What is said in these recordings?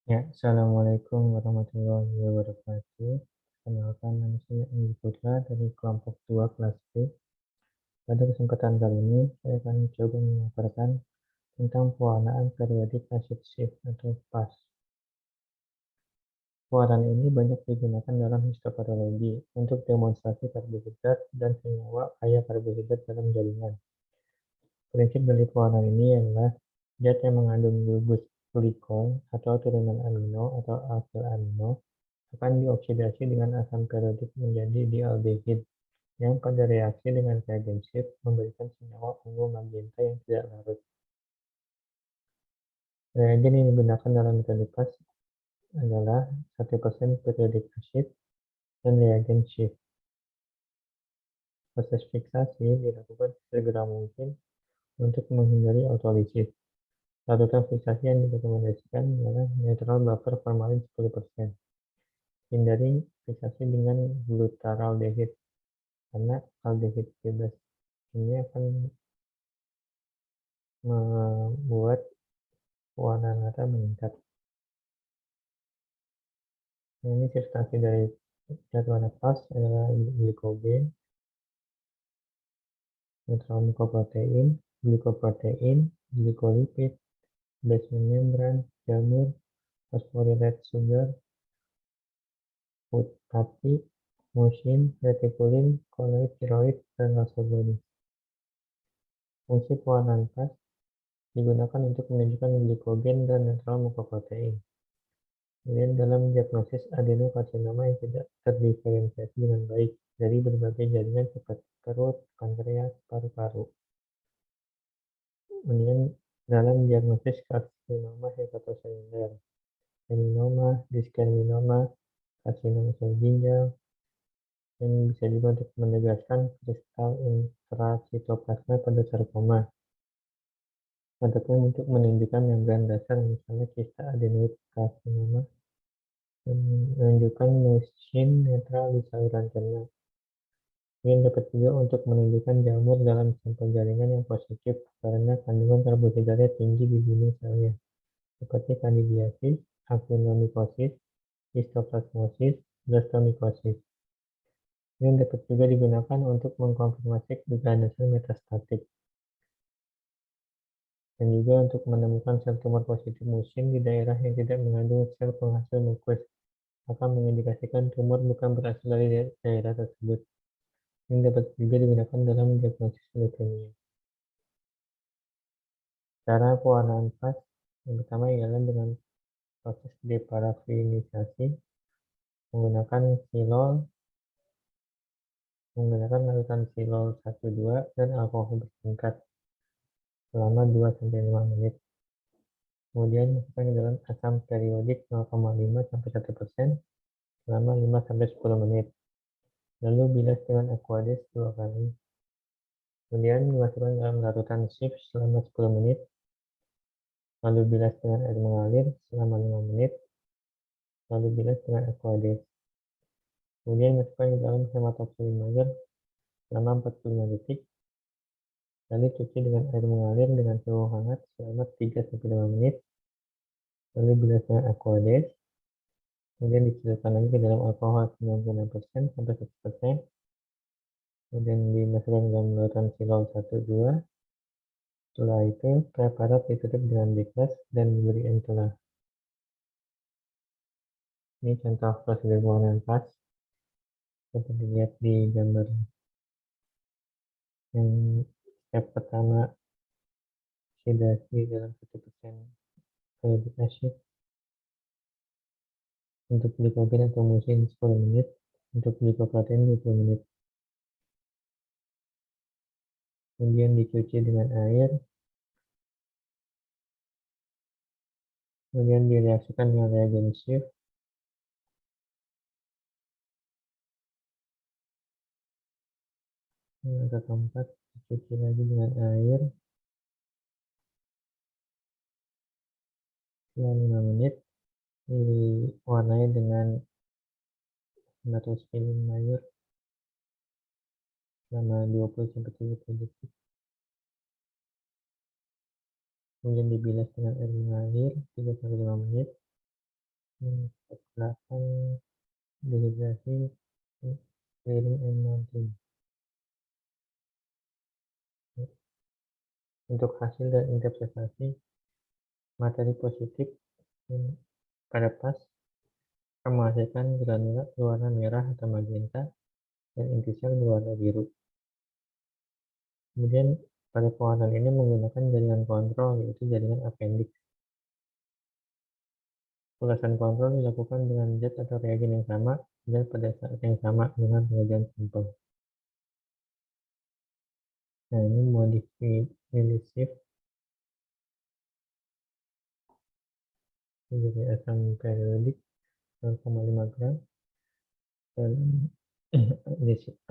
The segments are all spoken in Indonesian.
Ya, Assalamualaikum warahmatullahi wabarakatuh. Perkenalkan, nama saya Anggi Putra dari kelompok 2 kelas B. Pada kesempatan kali ini, saya akan coba memaparkan tentang pewarnaan periodik asid shift atau PAS. Pewarnaan ini banyak digunakan dalam histopatologi untuk demonstrasi karbohidrat dan senyawa kaya karbohidrat dalam jaringan. Prinsip dari pewarnaan ini adalah zat yang mengandung gugus glikol atau turunan amino atau alkyl amino akan dioksidasi dengan asam periodik menjadi dialdehid yang pada reaksi dengan reagensif memberikan senyawa ungu magenta yang tidak larut. Reagen yang digunakan dalam metode PAS adalah 1% periodik acid dan reagen shift. Proses fiksasi dilakukan segera mungkin untuk menghindari autolisis. Larutan fiksasi yang direkomendasikan adalah neutral buffer formalin 10%. Hindari fiksasi dengan glutaraldehid karena aldehid bebas ini akan membuat warna mata meningkat. Ini substansi dari zat warna PAS adalah glikogen, neutral mukoprotein, glikoprotein, glikolipid, basement membrane, jamur, phosphorylate sugar, putati, musin, retikulin, koloid, tiroid, dan lasogonis. Fungsi pewarnaan PAS digunakan untuk menunjukkan glikogen dan neutral mukoprotein. Kemudian dalam diagnosis adenokarsinoma yang tidak terdiferensiasi dengan baik dari berbagai jaringan seperti perut, pankreas, paru-paru. Kemudian dalam diagnosis karsinoma hepatoselinder, seminoma, diskerminoma, karsinoma sel ginjal, dan bisa juga untuk menegaskan kristal intrasitoplasma pada sarkoma, ataupun untuk menunjukkan membran dasar misalnya kista adenoid karsinoma, dan menunjukkan musin netral di saluran cerna. Kemudian dapat juga untuk menunjukkan jamur dalam sampel jaringan yang positif karena kandungan karbohidratnya tinggi di dinding selnya, seperti candidiasis, actinomycosis, histoplasmosis, blastomycosis. Ini dapat juga digunakan untuk mengkonfirmasi dugaan dasar metastatik dan juga untuk menemukan sel tumor positif musin di daerah yang tidak mengandung sel penghasil mukus, akan mengindikasikan tumor bukan berasal dari daerah tersebut. Ini dapat juga digunakan dalam diagnosis leukemia. Cara pewarnaan PAS yang pertama ialah dengan proses deparafinisasi menggunakan silol, menggunakan larutan silol 1,2 dan alkohol bertingkat selama 2-5 menit. Kemudian masukkan ke dalam asam periodik 0,5-1% selama 5-10 menit. Lalu bilas dengan aquades 2 kali. Kemudian dimasukkan dalam larutan shift selama 10 menit. Lalu bilas dengan air mengalir selama 5 menit. Lalu bilas dengan aquades. Kemudian masukkan ke dalam hematoksin mager selama 45 detik. Lalu cuci dengan air mengalir dengan suhu hangat selama 3-5 menit. Lalu bilas dengan aquades. Kemudian dicelupkan lagi ke dalam alkohol 96%-100%. Kemudian dimasukkan ke dalam larutan silol 1,2. Setelah itu, preparat ditutup dengan biklas dan diberi entulah. Ini contoh prosedur pewarnaan PAS seperti dilihat di gambar. Yang step pertama, oksidasi dalam 1% periodik acid. Untuk glikogen atau musin 10 menit. Untuk glikoprotein 20 menit. Kemudian dicuci dengan air. Kemudian direaksikan dengan reagen shift. Langkah keempat, dicuci lagi dengan air selama 5 menit. Diwarnai dengan hematosfilin mayur selama 20-30 detik. Kemudian dibilas dengan air mengalir 3-5 menit. Pergerakan dehidrasi clearing and melting. Untuk hasil dan interpretasi materi positif pada pas akan menghasilkan granula berwarna merah atau magenta dan inti sel berwarna biru. Kemudian pada pewarnaan ini menggunakan jaringan kontrol, yaitu jaringan appendix. Ulasan kontrol dilakukan dengan zat atau reagen yang sama dan pada saat yang sama dengan pengajian sampel. Nah, ini modified release shift menjadi asam periodik 0,5 gram dalam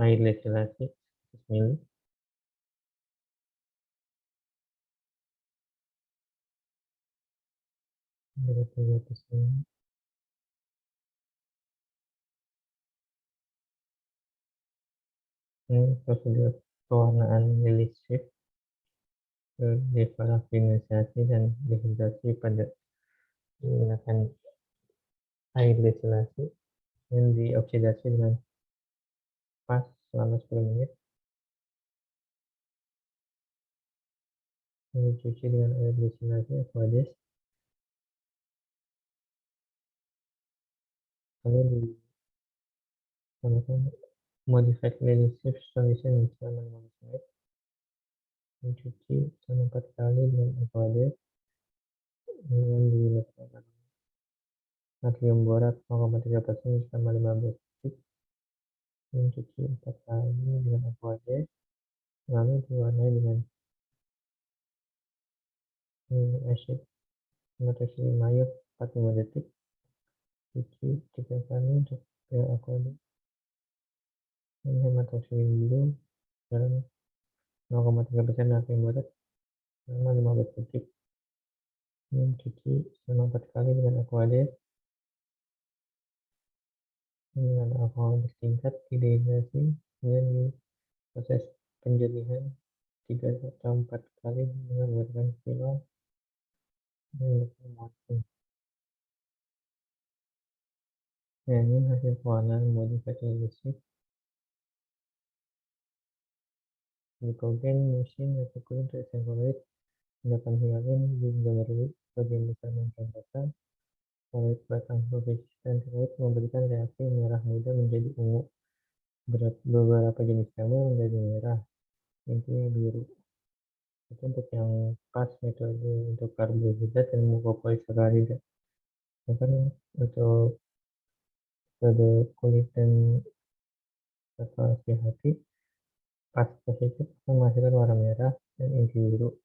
air destilasi 100 ml. Ini prosedur pewarnaan release shift, deparaffinasi dan dehidrasi pada menggunakan air destilasi yang dioksidasi dengan pas selama 10 menit, dicuci dengan air destilasi Aquades, lalu ditambahkan modified release shift solution selama 15 menit, dicuci selama 4 kali dengan Aquades, kemudian diletakkan natrium borat 0,3% selama 15 detik, mencuci 4 kali dengan Aquades, lalu diwarnai dengan acid methocyanine 45 detik, cuci 3 kali untuk Aquades, dan hematoxylin blue dalam 0,3% natrium borat selama 15 detik. Ini cuci selama 4 kali dengan Aquades, dengan alkohol bertingkat, dehidrasi, kemudian di proses penjernihan 3-4 kali dengan menggunakan silau dan melting. Nah, ini hasil pewarnaan modified release shift. Glycogen, mucin, atau kulit triacylglyceride, endapan hyalurin di glomeruli bagian besar membrana basal, koloid batang resistan tiroid memberikan reaksi merah muda menjadi ungu. Beberapa jenis jamur menjadi merah, intinya biru. Itu untuk yang pas metode untuk karbohidrat dan mukopolissakarida. Bahkan untuk metode kulit dan satwa hati pas positif akan menghasilkan warna merah dan inti biru.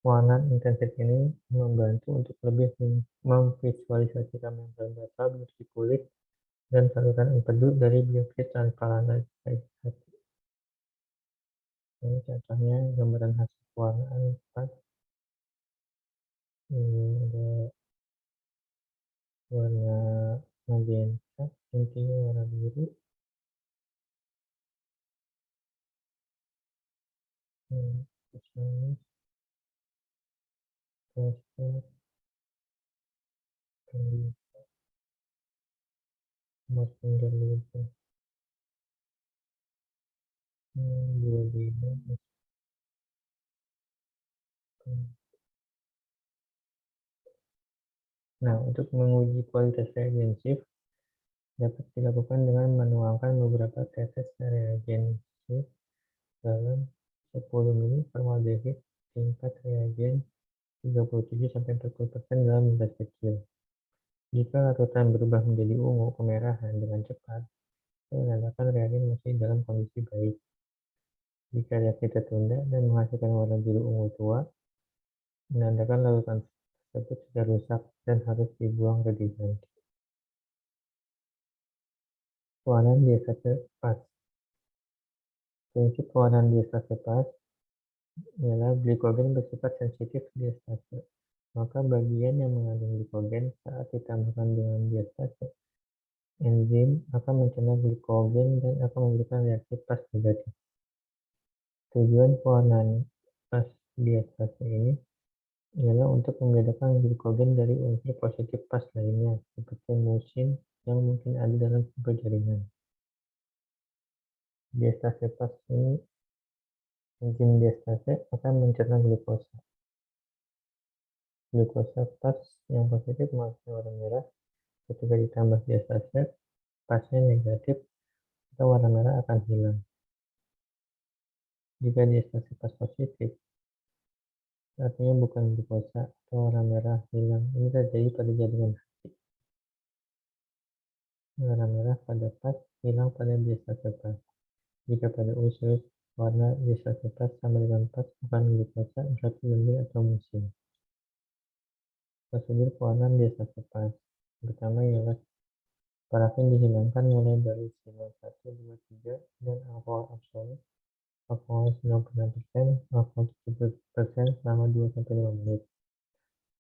Pewarnaan intensif ini membantu untuk lebih memvisualisasikan membran basal di kulit dan saluran empedu dari biofilm transparan hati. Ini contohnya gambaran hasil pewarnaan pas. Ini ada warna magenta, intinya warna biru. Spesialis, tester, masker lupa, dua beda. Nah, untuk menguji kualitas reagen shift dapat dilakukan dengan menuangkan beberapa tetes reagen shift dalam 10 ml formaldehid tingkat reagen 37-40% dalam gelas kecil. Jika larutan berubah menjadi ungu kemerahan dengan cepat, itu menandakan reagen masih dalam kondisi baik. Jika reaksi tertunda dan menghasilkan warna biru ungu tua, menandakan larutan tersebut sudah rusak dan harus dibuang lebih lanjut. Pewarnaan diastase pas. Prinsip pewarnaan diastase pas ialah glikogen bersifat sensitif diastase. Maka bagian yang mengandung glikogen saat ditambahkan dengan diastase, enzim akan mencerna glikogen dan akan memberikan reaksi pas negatif. Tujuan pewarnaan pas diastase ini ialah untuk membedakan glikogen dari unsur positif pas lainnya, seperti musin yang mungkin ada dalam fiber jaringan. Diastase pas ini, enzim diastase akan mencerna glukosa. Glukosa pas yang positif menghasilkan warna merah. Ketika ditambah diastase pasnya negatif, maka warna merah akan hilang. Jika diastase pas positif, artinya bukan glukosa atau warna merah hilang. Ini terjadi pada jaringan hati. Warna merah pada pas hilang pada diastase pas. Jika pada usus, warna diastase pas sama dengan pas bukan glukosa berarti lendir atau musim. Prosedur pewarnaan diastase pas. Pertama ialah parafin dihilangkan mulai dari sinyal 1, 2, 3 dan alkohol absolut. Alkohol 96%, alkohol 70% selama 2-5 menit.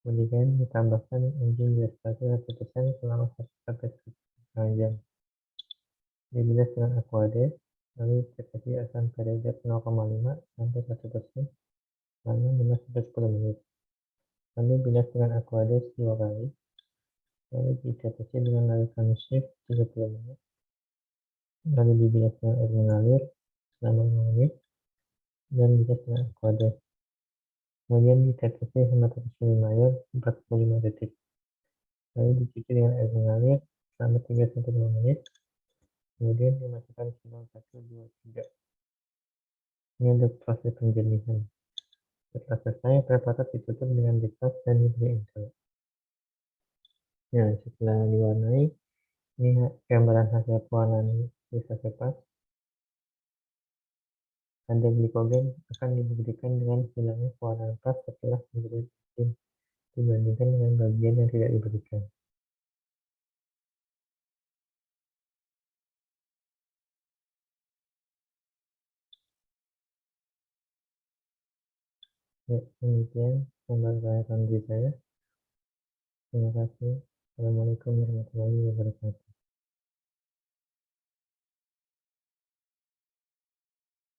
Kemudian ditambahkan enzim diastase 1% selama 1-1,5 jam. Dibilas dengan Aquadex, lalu dikasih asam periodat 0,5-1% selama 5-10 menit. Lalu bilas dengan Aquadex 2 kali, lalu ditetesi dengan larutan shift 30 menit, lalu dibilas dengan air mengalir selama 5 menit, dan bilas dengan Aquadex. Kemudian ditetesi hematopoiesis air 45 detik. Lalu dicuci dengan air mengalir selama 3-5 menit. Kemudian dimasukkan silang 1, 2, 3. Ini untuk proses penjernihan. Setelah selesai, preparator ditutup dengan dikas dan diberi engkel. Nah, setelah diwarnai, ini gambaran hasil pewarnaan bisa pas. Kadar glikogen akan dibuktikan dengan hilangnya pewarnaan pas setelah pemberian enzim dibandingkan dengan bagian yang tidak diberikan. Ya, demikian pembahasan dari saya. Terima kasih. Assalamualaikum warahmatullahi wabarakatuh.